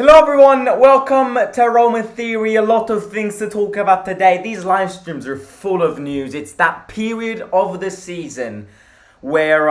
Hello everyone, welcome to Roma Theory. A lot of things to talk about today. These live streams are full of news. It's that period of the season where,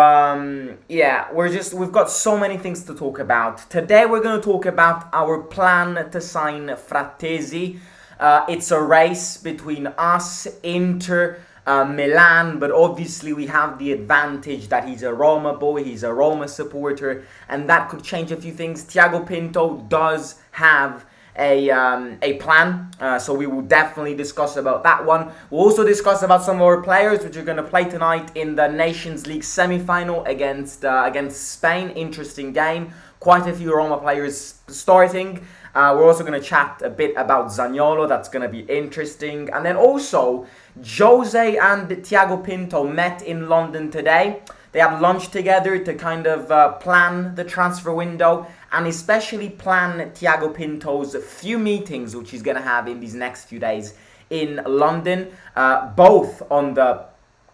we've got so many things to talk about. Today we're going to talk about our plan to sign Frattesi. It's a race between us, Inter, Milan, but obviously we have the advantage that he's a Roma boy, he's a Roma supporter, and that could change a few things. Thiago Pinto does have a plan, so we will definitely discuss about that one. We'll also discuss about some of our players which are going to play tonight in the Nations League semi-final against Spain. Interesting game. Quite a few Roma players starting. We're also going to chat a bit about Zaniolo. That's going to be interesting. And then also, Jose and Thiago Pinto met in London today. They had lunch together to kind of plan the transfer window and especially plan Thiago Pinto's few meetings which he's going to have in these next few days in London, both on the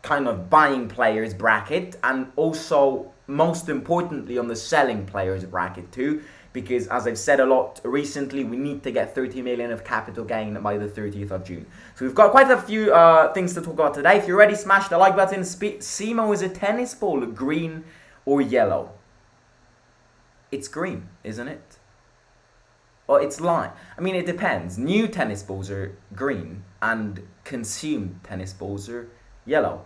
kind of buying players bracket and also, most importantly, on the selling players bracket too. Because as I've said a lot recently, we need to get 30 million of capital gain by the 30th of June. So we've got quite a few things to talk about today. If you're ready, smash the like button. Simo, is a tennis ball green or yellow? It's green, isn't it? Or it's lime. I mean, it depends. New tennis balls are green and consumed tennis balls are yellow.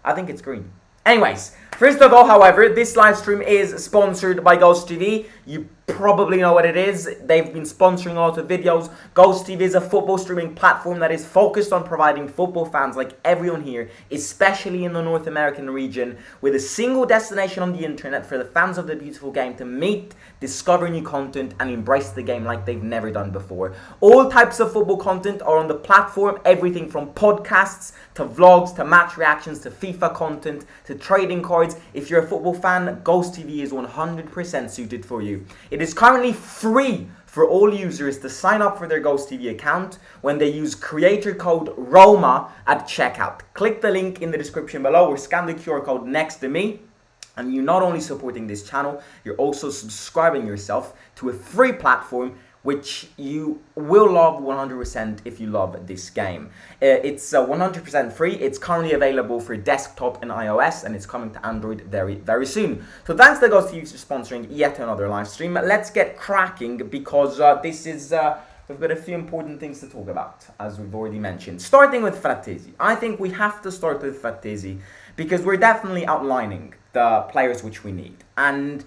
I think it's green. Anyways, first of all, however, this live stream is sponsored by Ghost TV. You probably know what it is. They've been sponsoring a lot of videos. Ghost TV is a football streaming platform that is focused on providing football fans like everyone here, especially in the North American region, with a single destination on the internet for the fans of the beautiful game to meet, discover new content, and embrace the game like they've never done before. All types of football content are on the platform, everything from podcasts to vlogs to match reactions to FIFA content to trading cards. If you're a football fan, Ghost TV is 100% suited for you. It is currently free for all users to sign up for their Ghost TV account when they use creator code ROMA at checkout. Click the link in the description below or scan the QR code next to me. And you're not only supporting this channel, you're also subscribing yourself to a free platform which you will love 100% if you love this game. It's 100% free. It's currently available for desktop and iOS, and it's coming to Android very, very soon. So thanks to Ghost TV for sponsoring yet another live stream. Let's get cracking because we've got a few important things to talk about, as we've already mentioned. Starting with Frattesi. I think we have to start with Frattesi because we're definitely outlining the players which we need. And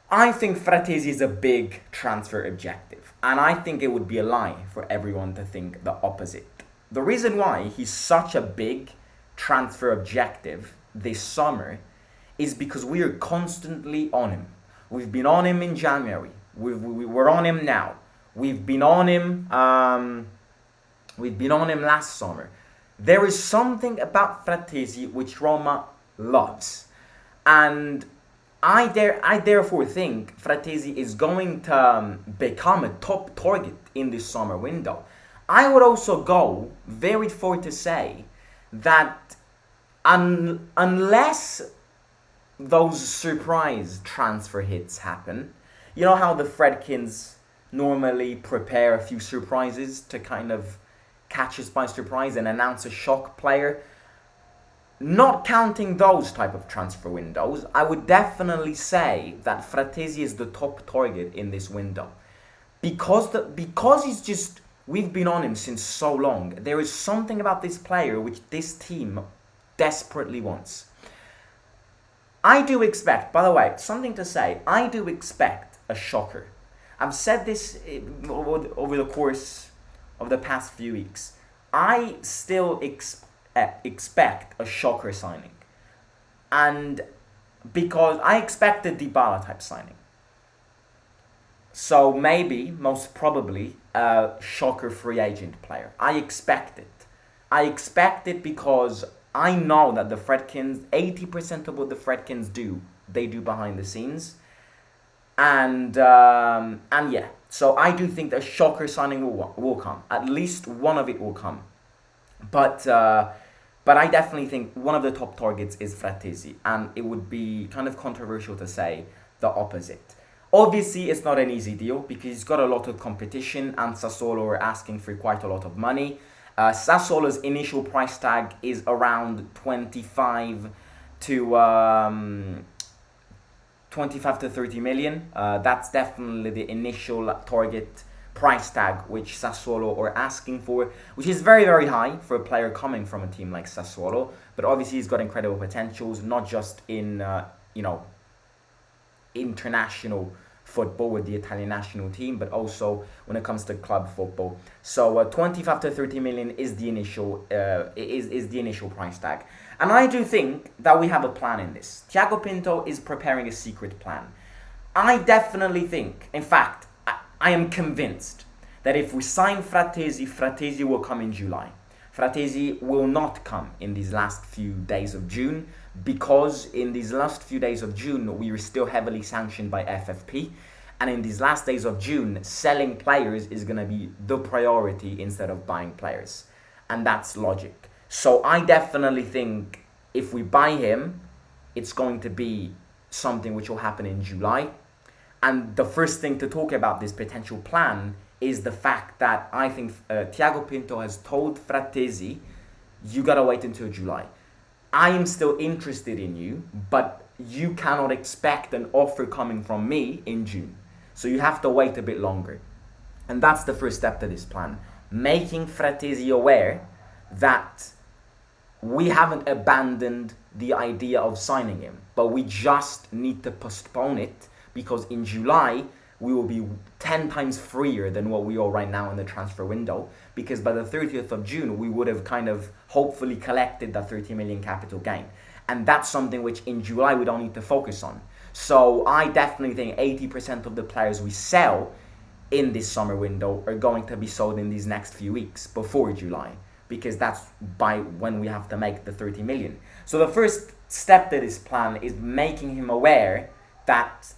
I think Frattesi is a big transfer objective, and I think it would be a lie for everyone to think the opposite. The reason why he's such a big transfer objective this summer is because we are constantly on him. We've been on him in January. We're on him now. We've been on him last summer. There is something about Frattesi which Roma loves, and I therefore think Frattesi is going to become a top target in this summer window. I would also go very far to say that unless those surprise transfer hits happen, you know how the Fredkins normally prepare a few surprises to kind of catch us by surprise and announce a shock player? Not counting those type of transfer windows, I would definitely say that Frattesi is the top target in this window. Because he's just, we've been on him since so long. There is something about this player which this team desperately wants. I do expect, by the way, something to say, I do expect a shocker. I've said this over the course of the past few weeks. I still expect a shocker signing, and because I expect a Dybala type signing, so maybe most probably a shocker free agent player. I expect it because I know that the Fredkins, 80% of what the Fredkins do, they do behind the scenes, and yeah, so I do think that a shocker signing will come. At least one of it will come. But I definitely think one of the top targets is Frattesi, and it would be kind of controversial to say the opposite. Obviously, it's not an easy deal because he's got a lot of competition and Sassuolo are asking for quite a lot of money. Sassolo's initial price tag is around 25 to 30 million. That's definitely the initial target price tag which Sassuolo are asking for, which is very, very high for a player coming from a team like Sassuolo. But obviously, he's got incredible potentials, not just in international football with the Italian national team, but also when it comes to club football. So 25 to 30 million is the initial is the initial price tag, and I do think that we have a plan in this. Thiago Pinto is preparing a secret plan. I definitely think, in fact, I am convinced that if we sign Frattesi, Frattesi will come in July. Frattesi will not come in these last few days of June, because in these last few days of June, we are still heavily sanctioned by FFP. And in these last days of June, selling players is going to be the priority instead of buying players. And that's logic. So I definitely think if we buy him, it's going to be something which will happen in July. And the first thing to talk about this potential plan is the fact that I think Thiago Pinto has told Frattesi, you gotta wait until July. I am still interested in you, but you cannot expect an offer coming from me in June. So you have to wait a bit longer. And that's the first step to this plan. Making Frattesi aware that we haven't abandoned the idea of signing him, but we just need to postpone it because in July, we will be 10 times freer than what we are right now in the transfer window, because by the 30th of June, we would have kind of hopefully collected that 30 million capital gain. And that's something which in July we don't need to focus on. So I definitely think 80% of the players we sell in this summer window are going to be sold in these next few weeks before July, because that's by when we have to make the 30 million. So the first step to this plan is making him aware that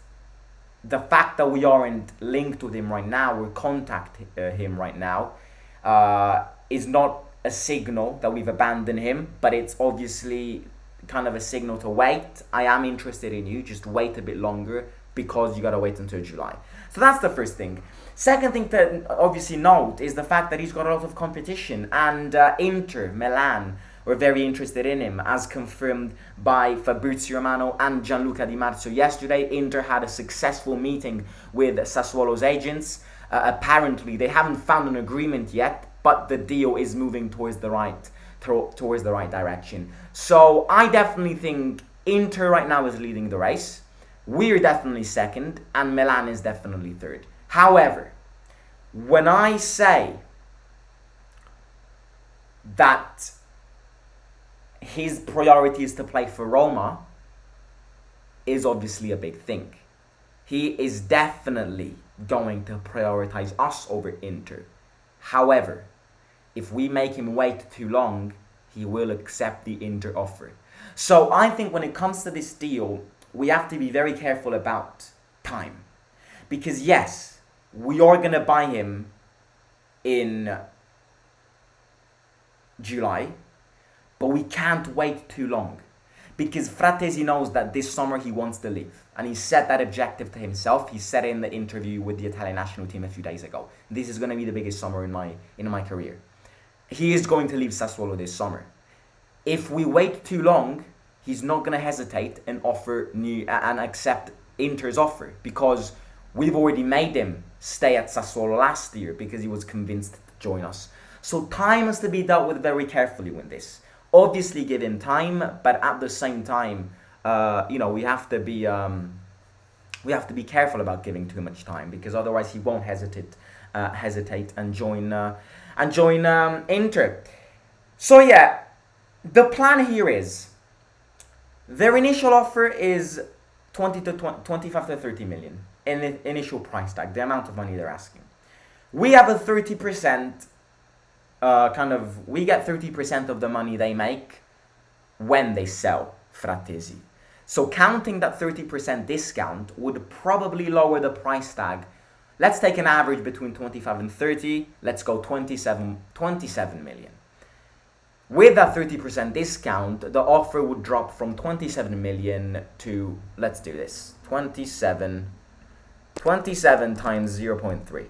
the fact that we aren't linked with him right now or contact him right now is not a signal that we've abandoned him, but it's obviously kind of a signal to wait. I am interested in you, just wait a bit longer because you gotta wait until July. So that's the first thing. Second thing to obviously note is the fact that he's got a lot of competition, and Inter, Milan, were very interested in him, as confirmed by Fabrizio Romano and Gianluca Di Marzio yesterday. Inter had a successful meeting with Sassuolo's agents. Apparently, they haven't found an agreement yet, but the deal is moving towards the right direction. So I definitely think Inter right now is leading the race. We're definitely second, and Milan is definitely third. However, when I say that his priority is to play for Roma, is obviously a big thing. He is definitely going to prioritize us over Inter. However, if we make him wait too long, he will accept the Inter offer. So I think when it comes to this deal, we have to be very careful about time. Because yes, we are going to buy him in July, but we can't wait too long, because Frattesi knows that this summer he wants to leave, and he set that objective to himself. He said it in the interview with the Italian national team a few days ago. This is going to be the biggest summer in my career. He is going to leave Sassuolo this summer. If we wait too long, he's not going to hesitate and accept Inter's offer, because we've already made him stay at Sassuolo last year because he was convinced to join us. So time has to be dealt with very carefully with this. Obviously, give him time, but at the same time, we have to be careful about giving too much time, because otherwise he won't hesitate and join Inter. So yeah, the plan here is their initial offer is 25 to 30 million in the initial price tag, the amount of money they're asking. We have a 30%. We get 30% of the money they make when they sell Frattesi. So counting that 30% discount would probably lower the price tag. Let's take an average between 25 and 30. Let's go 27 million. With that 30% discount, the offer would drop from 27 million to, let's do this, 27 27 times 0.3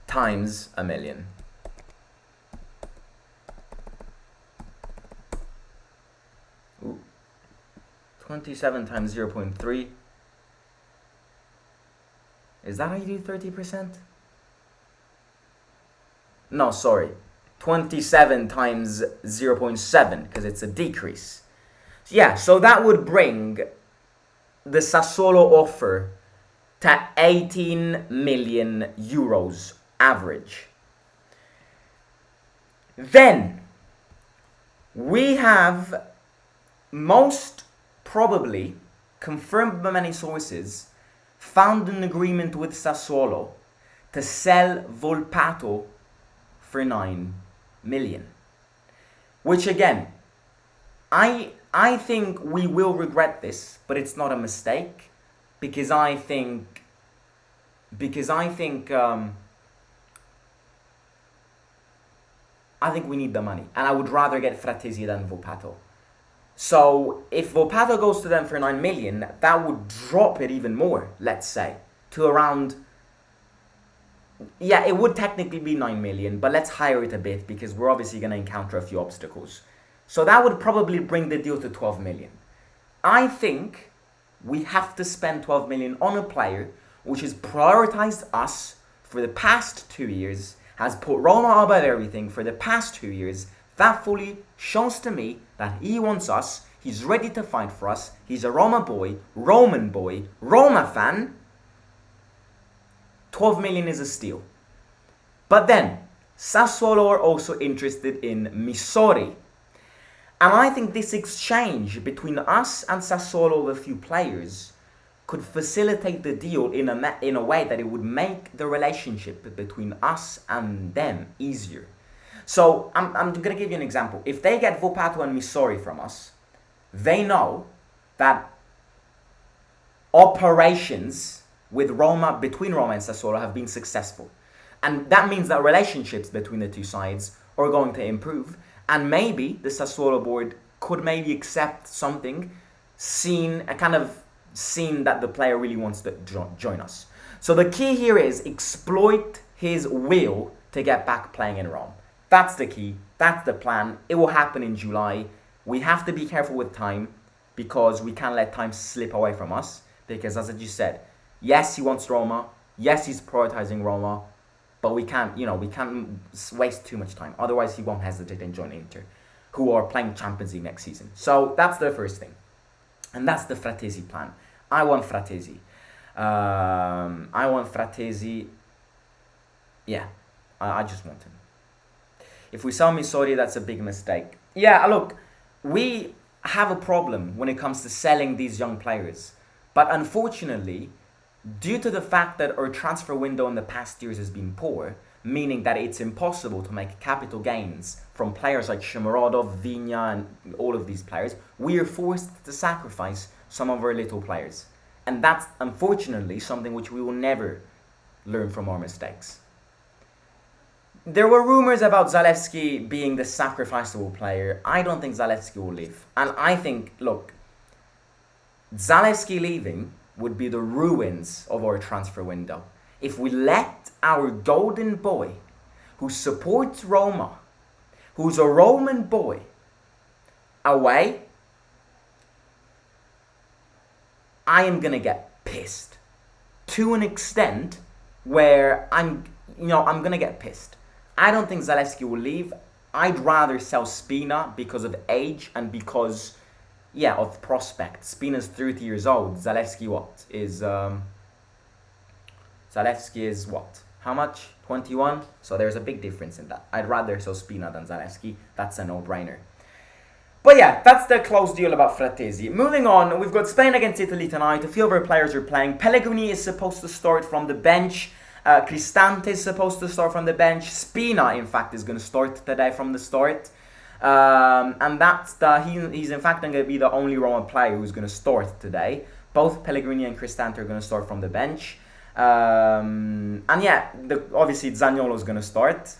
times a million. Ooh. 27 times 0.3. Is that how you do 30%? No, sorry. 27 times 0.7, because it's a decrease. Yeah, so that would bring the Sassolo offer to 18 million euros average. Then we have most probably, confirmed by many sources, found an agreement with Sassuolo to sell Volpato for 9 million. Which again, I think we will regret this, but it's not a mistake, because I think we need the money, and I would rather get Frattesi than Volpato. So if Volpato goes to them for 9 million, that would drop it even more, let's say, to around, yeah, it would technically be 9 million, but let's higher it a bit, because we're obviously going to encounter a few obstacles. So that would probably bring the deal to 12 million. I think we have to spend 12 million on a player which has prioritized us for the past 2 years, has put Roma above everything for the past 2 years. That fully shows to me that he wants us, he's ready to fight for us, he's a Roma boy, Roma fan. 12 million is a steal. But then, Sassuolo are also interested in Missori. And I think this exchange between us and Sassuolo of a few players could facilitate the deal in a way that it would make the relationship between us and them easier. So I'm going to give you an example. If they get Volpato and Missori from us, they know that operations with Roma, between Roma and Sassuolo, have been successful. And that means that relationships between the two sides are going to improve. And maybe the Sassuolo board could maybe accept something, seen that the player really wants to join us. So the key here is exploit his will to get back playing in Rome. That's the key. That's the plan. It will happen in July. We have to be careful with time, because we can't let time slip away from us. Because as I just said, yes, he wants Roma. Yes, he's prioritizing Roma. But we can't waste too much time. Otherwise, he won't hesitate and join Inter, who are playing Champions League next season. So that's the first thing. And that's the Frattesi plan. I want Frattesi. Yeah, I just want him. If we sell Missori, that's a big mistake. Yeah, look, we have a problem when it comes to selling these young players. But unfortunately, due to the fact that our transfer window in the past years has been poor, meaning that it's impossible to make capital gains from players like Shomurodov, Vigna, and all of these players, we are forced to sacrifice some of our little players. And that's unfortunately something which we will never learn from our mistakes. There were rumors about Zalewski being the sacrificable player. I don't think Zalewski will leave. And I think, look, Zalewski leaving would be the ruins of our transfer window. If we let our golden boy, who supports Roma, who's a Roman boy, away, I am going to get pissed. To an extent where I'm going to get pissed. I don't think Zalewski will leave. I'd rather sell Spina because of age and because, of prospect. Spina's 30 years old. Zalewski is what? How much? 21? So there's a big difference in that. I'd rather sell Spina than Zalewski. That's a no-brainer. But yeah, that's the close deal about Frattesi. Moving on, we've got Spain against Italy tonight. A few of our players are playing. Pellegrini is supposed to start from the bench. Cristante is supposed to start from the bench. Spina, in fact, is going to start today from the start. And that's he's in fact going to be the only Roma player who's going to start today. Both Pellegrini and Cristante are going to start from the bench. Obviously Zaniolo is going to start,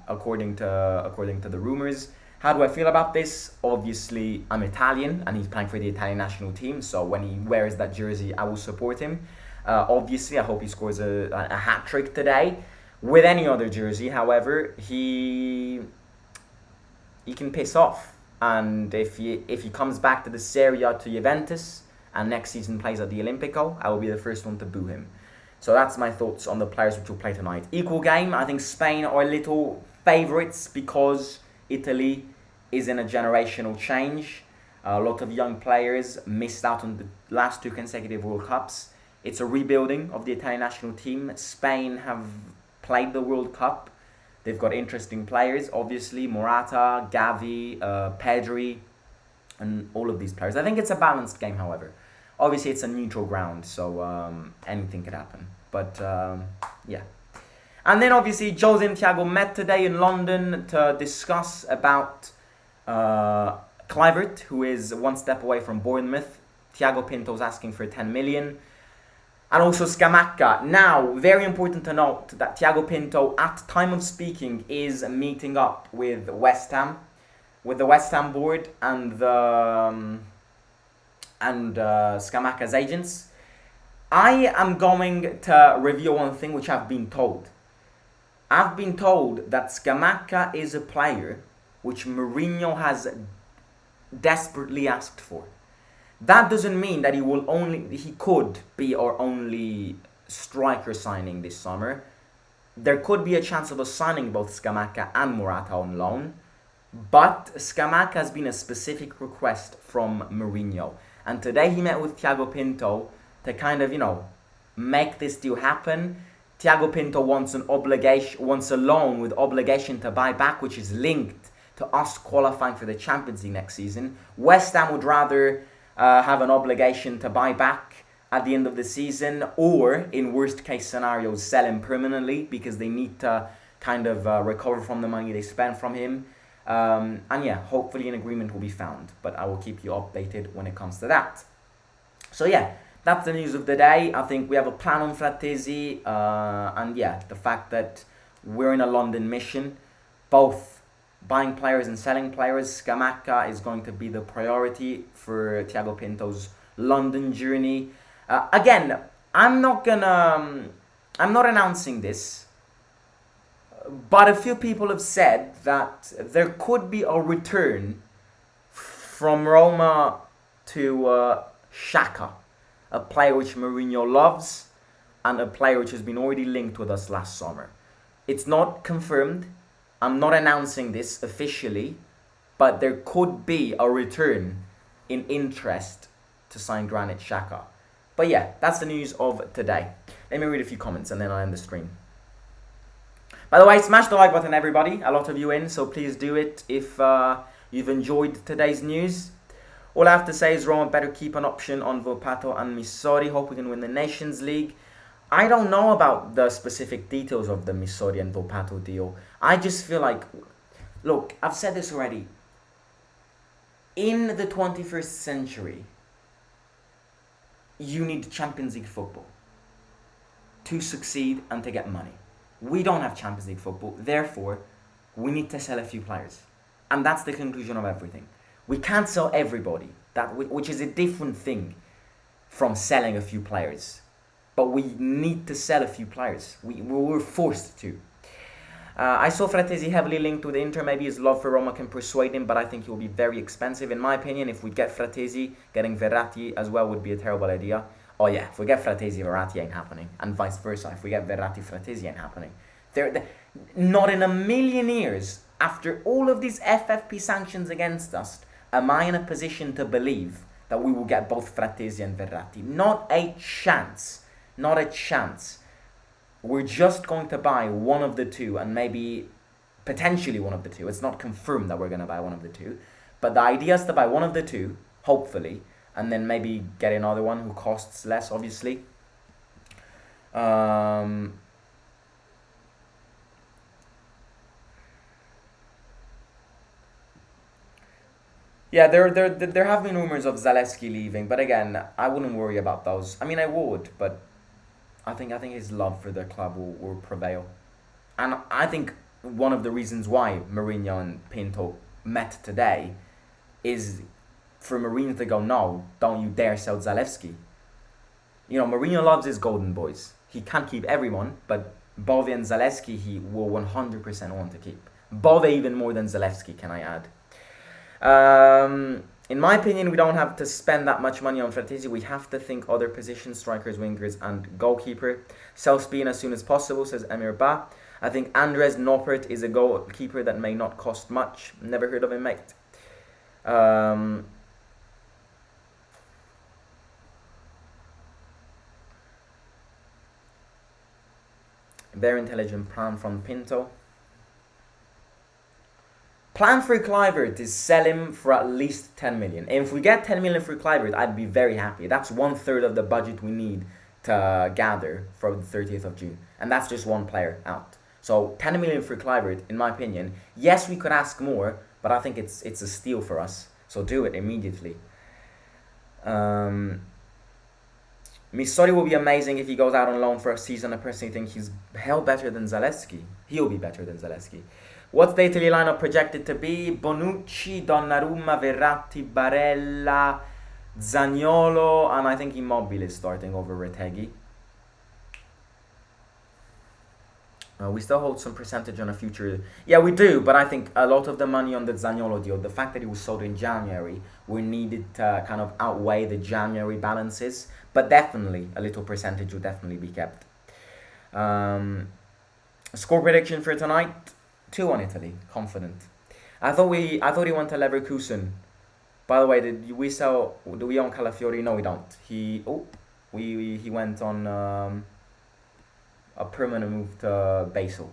according to the rumors. How do I feel about this? Obviously, I'm Italian and he's playing for the Italian national team, so when he wears that jersey, I will support him. Obviously, I hope he scores a hat-trick today. With any other jersey, however, he can piss off. And if he comes back to the Serie A to Juventus and next season plays at the Olimpico, I will be the first one to boo him. So that's my thoughts on the players which will play tonight. Equal game. I think Spain are little favourites because Italy is in a generational change. A lot of young players missed out on the last 2 consecutive World Cups. It's a rebuilding of the Italian national team. Spain have played the World Cup. They've got interesting players, obviously. Morata, Gavi, Pedri, and all of these players. I think it's a balanced game, however. Obviously, it's a neutral ground, so anything could happen. But, yeah. And then, obviously, Jose and Thiago met today in London to discuss about Kluivert, who is one step away from Bournemouth. Thiago Pinto's asking for 10 million. And also Scamacca. Now, very important to note that Thiago Pinto, at time of speaking, is meeting up with West Ham, with the West Ham board and the Scamacca's agents. I am going to review one thing which I've been told. I've been told that Scamacca is a player which Mourinho has desperately asked for. That doesn't mean that he could be our only striker signing this summer. There could be a chance of us signing both Scamacca and Morata on loan. But Scamacca has been a specific request from Mourinho. And today he met with Thiago Pinto to kind of, make this deal happen. Thiago Pinto wants a loan with obligation to buy back, which is linked to us qualifying for the Champions League next season. West Ham would rather have an obligation to buy back at the end of the season, or in worst case scenarios sell him permanently because they need to kind of recover from the money they spent from him. And yeah, hopefully an agreement will be found, but I will keep you updated when it comes to that. So yeah, that's the news of the day. I think we have a plan on Frattesi, and yeah, the fact that we're in a London mission, both buying players and selling players. Scamacca is going to be the priority for Thiago Pinto's London journey. Again, I'm not announcing this, but a few people have said that there could be a return from Roma to Xhaka, a player which Mourinho loves and a player which has been already linked with us last summer. It's not confirmed. I'm not announcing this officially, but there could be a return in interest to sign Granit Xhaka. But yeah, that's the news of today. Let me read a few comments and then I'll end the stream. By the way, smash the like button, everybody. A lot of you in, so please do it if you've enjoyed today's news. All I have to say is Roma better keep an option on Volpato and Missori. Hope we can win the Nations League. I don't know about the specific details of the Missori and Volpato deal. I just feel like, look, I've said this already. In the 21st century, you need Champions League football to succeed and to get money. We don't have Champions League football, therefore, we need to sell a few players. And that's the conclusion of everything. We can't sell everybody, which is a different thing from selling a few players. But we need to sell a few players. We were forced to. I saw Frattesi heavily linked with Inter. Maybe his love for Roma can persuade him, but I think he will be very expensive. In my opinion, if we get Frattesi, getting Verratti as well would be a terrible idea. Oh yeah, if we get Frattesi, Verratti ain't happening. And vice versa, if we get Verratti, Frattesi ain't happening. Not in a million years, after all of these FFP sanctions against us, am I in a position to believe that we will get both Frattesi and Verratti. Not a chance. Not a chance. We're just going to buy one of the two, and maybe potentially one of the two. It's not confirmed that we're going to buy one of the two. But the idea is to buy one of the two, hopefully, and then maybe get another one who costs less, obviously. Yeah, there have been rumors of Zalewski leaving, but again, I wouldn't worry about those. I mean, I would, but I think his love for the club will prevail. And I think one of the reasons why Mourinho and Pinto met today is for Mourinho to go, no, don't you dare sell Zalewski. You know, Mourinho loves his golden boys. He can't keep everyone, but Bove and Zalewski he will 100% want to keep. Bove even more than Zalewski, can I add. In my opinion, we don't have to spend that much money on Frattesi. We have to think other positions, strikers, wingers, and goalkeeper. Sell Spina as soon as possible, says Emir Ba. I think Andres Noppert is a goalkeeper that may not cost much. Never heard of him, mate. Very intelligent plan from Pinto. Plan for Kluivert is sell him for at least 10 million. And if we get 10 million for Kluivert, I'd be very happy. That's 1/3 of the budget we need to gather for the 30th of June. And that's just one player out. So 10 million for Kluivert, in my opinion. Yes, we could ask more, but I think it's a steal for us. So do it immediately. Missori will be amazing if he goes out on loan for a season. I personally think he's hell better than Zalewski. He'll be better than Zalewski. What's the Italy lineup projected to be? Bonucci, Donnarumma, Verratti, Barella, Zaniolo, and I think Immobile is starting over Retegui. We still hold some percentage on a future. Yeah, we do, but I think a lot of the money on the Zaniolo deal, the fact that it was sold in January, we needed to kind of outweigh the January balances. But definitely, a little percentage will definitely be kept. Score prediction for tonight: 2-1 Italy. Confident. I thought he went to Leverkusen. By the way, do we own Calafiori? No, we don't. He went on a permanent move to Basel.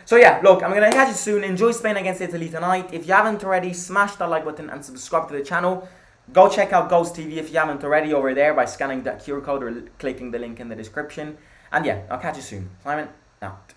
So yeah, look, I'm gonna catch you soon. Enjoy Spain against Italy tonight. If you haven't already, smash that like button and subscribe to the channel. Go check out Ghost TV if you haven't already over there by scanning that QR code or clicking the link in the description. And yeah, I'll catch you soon. Simon, out.